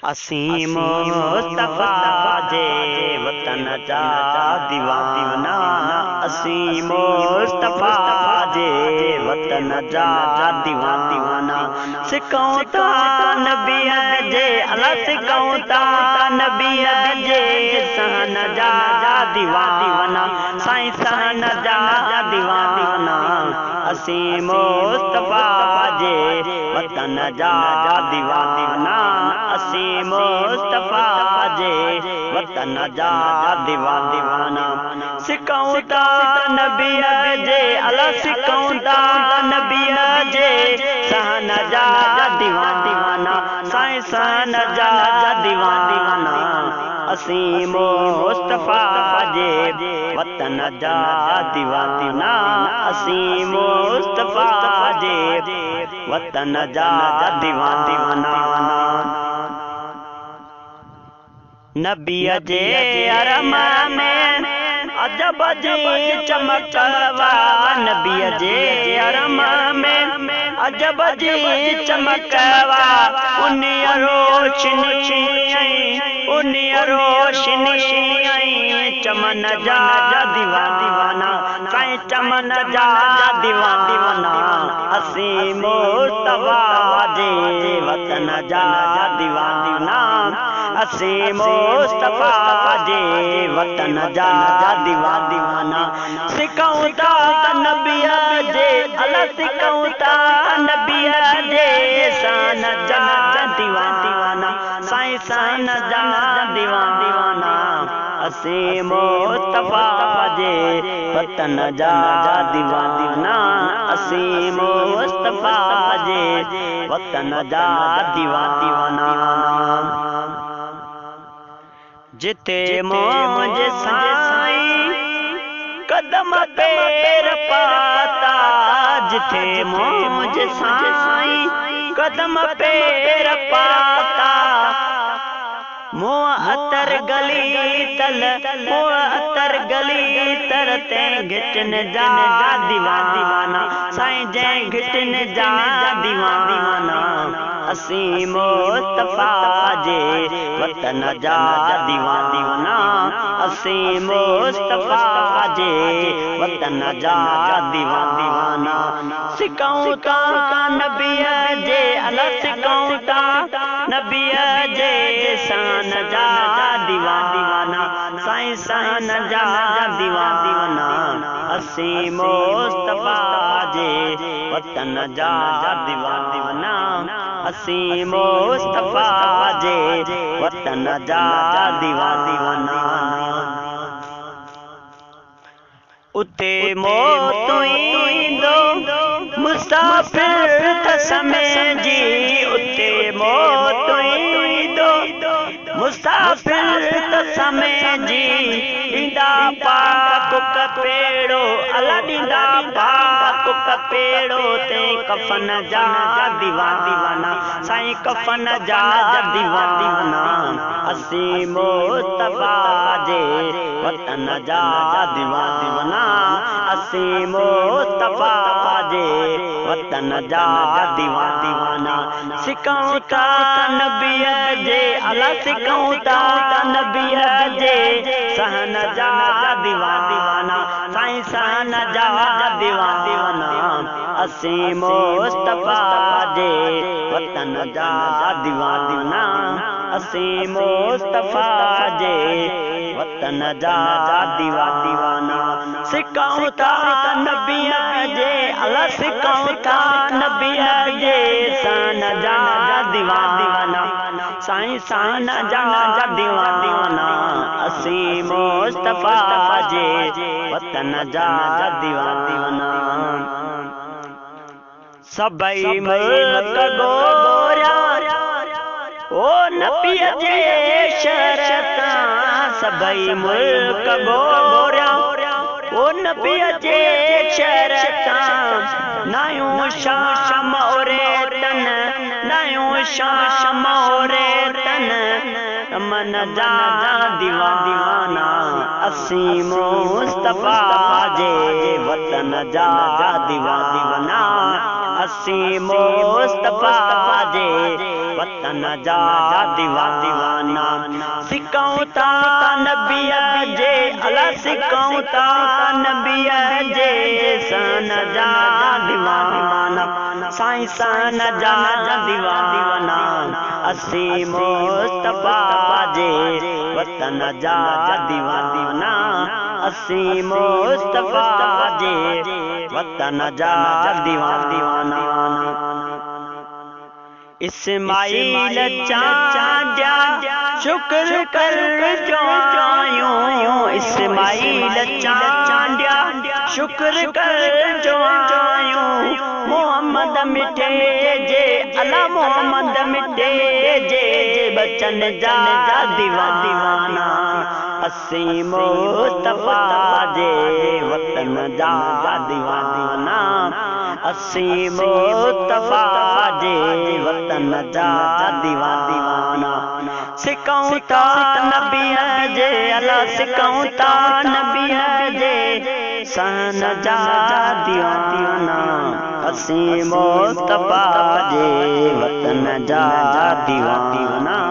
असीं मुस्तफा जे वतन जा दीवाना, असीं मुस्तफा जे वतन जा दीवाना। सिकऊं ता नबीअ जे अला सिकऊं ता नबीअ जे सहन जा दीवाना, साईं सहन जा दीवाना। असीं मुस्तफा जे वतन जा दीवाना, असीं मुस्तफा जे वतन जा दीवाना। सिकऊं ता नबीअ जे अला सिकऊं ता नबीअ जे सहन जा दीवाना, साईं सहन जा दीवाना। असीं मुस्तफा जे वतन जा दीवाना, असीं मुस्तफा जे वतन जा दीवाना। नबीअ जे हरम में अजब जी चमकवा, नबीअ जे हरम में अजब जी चमकवा। उन्हीअ रोशनी उन्हीअ रोशनी चमन जा दीवाना, साईं चमन जा दीवाना। असीं मुस्तफा जे वतन जा दीवाना, असीं मुस्तफा जे वतन जा दीवाना। सिकऊं ता नबीअ जे अला सिकऊं ता नबीअ जे शान जा दीवाना, साईं शान जा दीवाना। असीं मुस्तफा जे वतन जा दीवाना, असीं मुस्तफा जे वतन जा दीवाना। जिते मुझे साईं कदम पैर पाता, जिथे मुझे साईं कदम पैर पाता। मुँह अतर गली तल मुँह अतर गली तरते घिटन जा दीवाना, साईं जै घिटन जा दीवाना। असीं मुस्तफा जे वतन जा दीवाना, असीं मुस्तफा जे वतन जा दीवाना। सिकऊं ता नबीअ जे अला सिकऊं ता नबीअ जे शान जा दीवाना, साईं शान जा दीवाना। असीं मुस्तफा जे वतन जा दीवाना, असीं मुस्तफा जे वतन जा दीवाना। उते मौत ईंदो मुसाफिर त समय जी, उते मौत ईंदो मुसाफिर त समय जी। ॾींदा पाक कपेड़ो अला ॾींदा पाक कपेड़ो ते कफन जा दीवाना, साईं कफन जा दीवाना। असीं मुस्तफा जे वतन जा दीवाना, असीं मुस्तफा जे वतन जा दीवाना। सिकऊं ता नबीअ जे अला सिकऊं ता नबीअ जे सहन जा दीवाना, साईं सहन जा दीवाना। असीं मुस्तफा जे वतन जा दीवाना, असीं मुस्तफा जे वतन जा दीवाना। सिकऊं ता नबीअ जे अला सिकऊं ता नबीअ जे शान जा दीवाना, साईं शान जा दीवाना। असीं मुस्तफा जे वतन जा दीवाना। सबई मुल्क गोरा ओ नबीअ जे शरता, सबई मुल्क गोरा ओ नबीअ जे शरता। नायूं शाम ओरे तन नायूं शाम ओरे तन मन जा दीवाना। असीं मुस्तफा जे वतन जा दीवाना, असी मुस्तफा जे वतन जा दीवाना सिकऊं ता नबीअ जे अला सिकऊं ता नबीअ जे सन जा दीवाना साईं सन जा दीवाना असी मुस्तफा जे वतन जा दीवाना असी मुस्तफा जे वतन जा दीवाना इस्माइल चांदिया शुक्र कर जो आयूं इस्माइल चांदिया शुक्र कर जो आयूं मोहम्मद मिटे जे अला मोहम्मद मिटे जे बचन जा दीवाना असी मुस्तफा जे वतन जा दीवाना असी मुस्तफा जे वतन जा दीवाना सिकऊं ता नबीअ जे अला सिकऊं ता नबीअ जे सन जा दीवाना असी मुस्तफा जे वतन जा दीवाना।